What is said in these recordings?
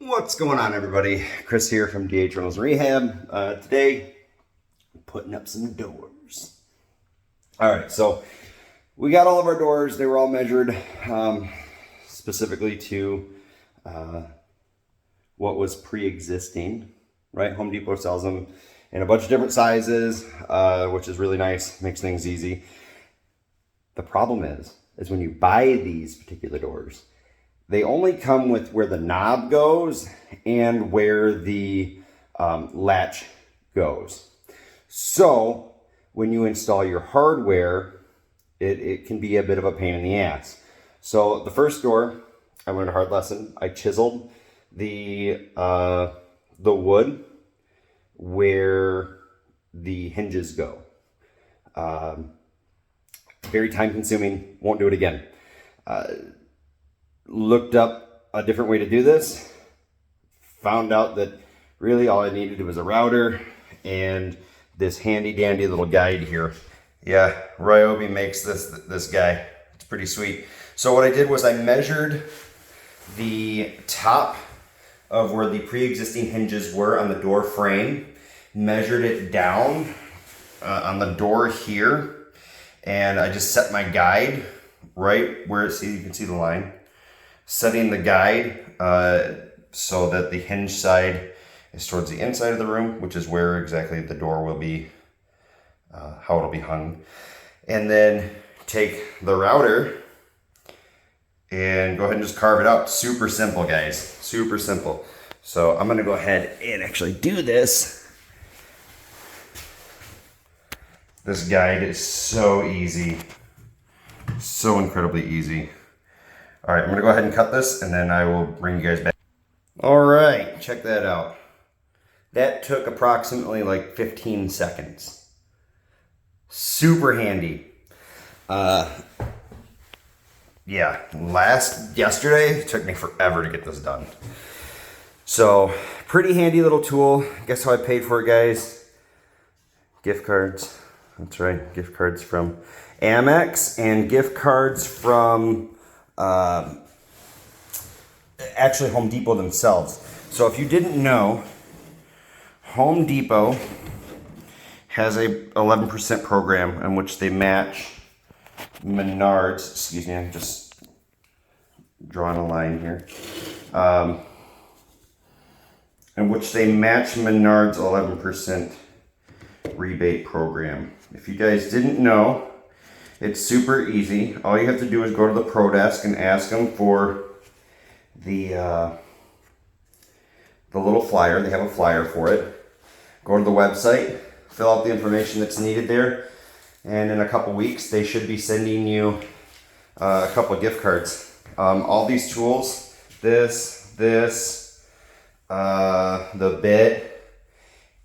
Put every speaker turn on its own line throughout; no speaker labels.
What's going on, everybody? Chris here from DH Rentals and Rehab. Today, I'm putting up some doors. All right, so we got all of our doors. They were all measured specifically to what was pre-existing, right? Home Depot sells them in a bunch of different sizes, which is really nice, makes things easy. The problem is when you buy these particular doors, they only come with where the knob goes and where the latch goes. So when you install your hardware, it can be a bit of a pain in the ass. So the first door, I learned a hard lesson. I chiseled the wood where the hinges go. Very time consuming, won't do it again. Looked up a different way to do this, found out that really all I needed was a router and this handy dandy little guide here. Yeah, Ryobi makes this guy. It's pretty sweet. So what I did was I measured the top of where the pre-existing hinges were on the door frame, measured it down on the door here, and I just set my guide right where you can see the line. Setting the guide so that the hinge side is towards the inside of the room, which is where exactly the door will be, how it'll be hung. And then take the router and go ahead and just carve it out. Super simple, guys, super simple. So I'm gonna go ahead and actually do this. This guide is so easy, so incredibly easy. All right, I'm gonna go ahead and cut this and then I will bring you guys back. All right, check that out. That took approximately like 15 seconds. Super handy. Yeah, yesterday, it took me forever to get this done. So, pretty handy little tool. Guess how I paid for it, guys? Gift cards. That's right, gift cards from Amex and gift cards from actually Home Depot themselves. So if you didn't know, Home Depot has a 11% program in which they match Menards. Excuse me, I'm just drawing a line here. In which they match Menards 11% rebate program. If you guys didn't know, it's super easy. All you have to do is go to the Pro Desk and ask them for the little flyer. They have a flyer for it. Go to the website, fill out the information that's needed there, and in a couple weeks they should be sending you a couple of gift cards. All these tools, the bit,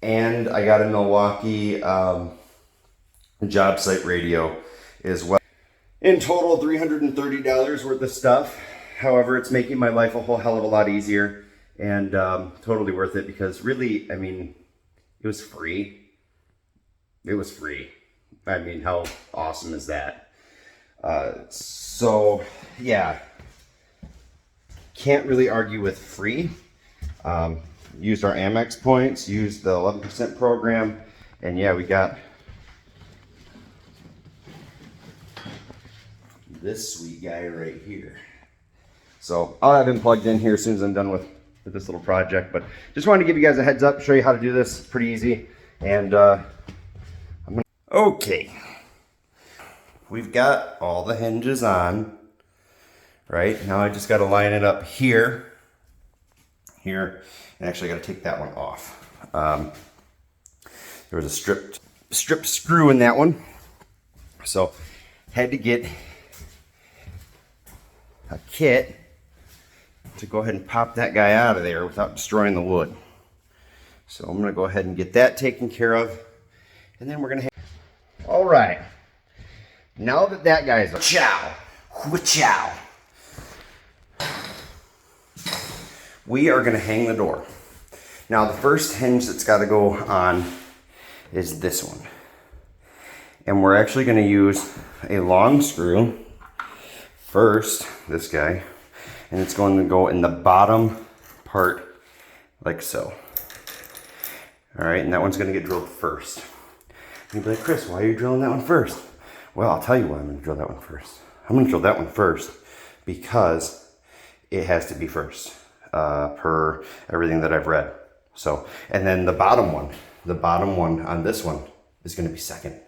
and I got a Milwaukee job site radio as well. In total, $330 worth of stuff. However, it's making my life a whole hell of a lot easier and totally worth it because really, I mean, it was free. It was free. I mean, how awesome is that? So, yeah. Can't really argue with free. Used our Amex points, used the 11% program, and yeah, we got this sweet guy right here. So I'll have him plugged in here as soon as I'm done with this little project, but just wanted to give you guys a heads up, show you how to do this. It's pretty easy. And okay, we've got all the hinges on, right? Now I just got to line it up here, and actually got to take that one off. There was a strip screw in that one, so had to get a kit to go ahead and pop that guy out of there without destroying the wood. So I'm going to go ahead and get that taken care of, and then we're going to all right, now that guy's a chow, we are going to hang the door. Now the first hinge that's got to go on is this one, and we're actually going to use a long screw first, this guy, and it's going to go in the bottom apart like so. All right, and that one's gonna get drilled first. You'd be like, Chris, why are you drilling that one first? Well, I'll tell you why I'm gonna drill that one first. I'm gonna drill that one first because it has to be first, per everything that I've read. So, and then the bottom one on this one is gonna be second.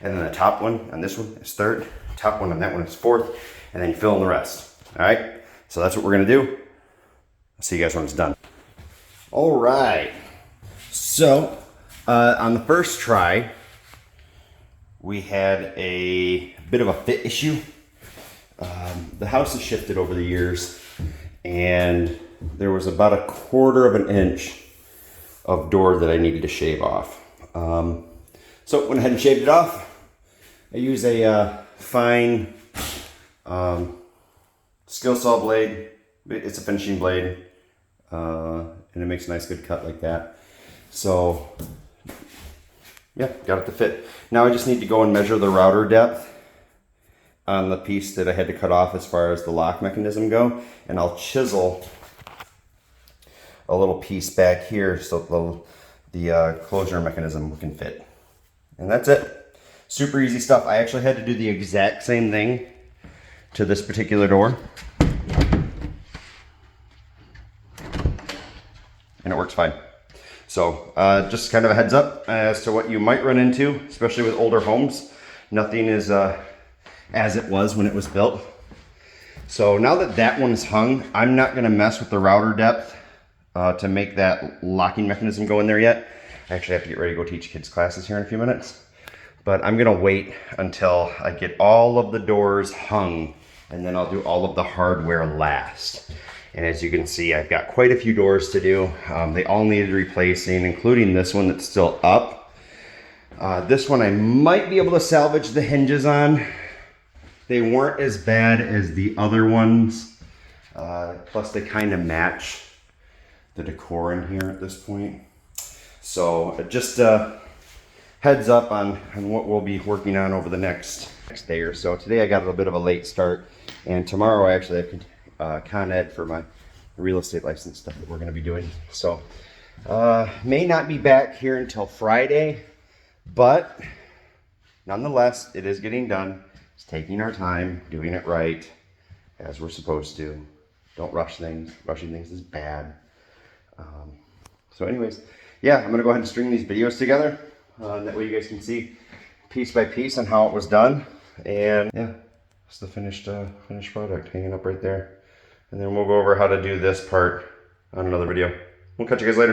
And then the top one on this one is third, top one on that one is fourth, and then you fill in the rest, all right? So that's what we're gonna do. I'll see you guys when it's done. All right, so on the first try, we had a bit of a fit issue. The house has shifted over the years, and there was about 1/4 of an inch of door that I needed to shave off. So went ahead and shaved it off. I use a fine skill saw blade. It's a finishing blade, and it makes a nice good cut like that. So yeah, got it to fit. Now I just need to go and measure the router depth on the piece that I had to cut off as far as the lock mechanism go, and I'll chisel a little piece back here so the closure mechanism can fit. And that's it. Super easy stuff. I actually had to do the exact same thing to this particular door, and it works fine. So just kind of a heads up as to what you might run into, especially with older homes. Nothing is as it was when it was built. So now that that one is hung, I'm not gonna mess with the router depth to make that locking mechanism go in there yet. I actually have to get ready to go teach kids classes here in a few minutes. But I'm gonna wait until I get all of the doors hung, and then I'll do all of the hardware last. And as you can see, I've got quite a few doors to do. They all needed replacing, including this one that's still up. This one I might be able to salvage the hinges on. They weren't as bad as the other ones. Plus they kind of match the decor in here at this point. So just heads up on what we'll be working on over the next day or so. Today I got a little bit of a late start, and tomorrow I actually have Con Ed for my real estate license stuff that we're going to be doing. So may not be back here until Friday, but nonetheless it is getting done. It's taking our time, doing it right as we're supposed to. Don't rush things. Rushing things is bad. So anyways, yeah, I'm gonna go ahead and string these videos together. That way you guys can see piece by piece on how it was done. And yeah, it's the finished product hanging up right there. And then we'll go over how to do this part on another video. We'll catch you guys later.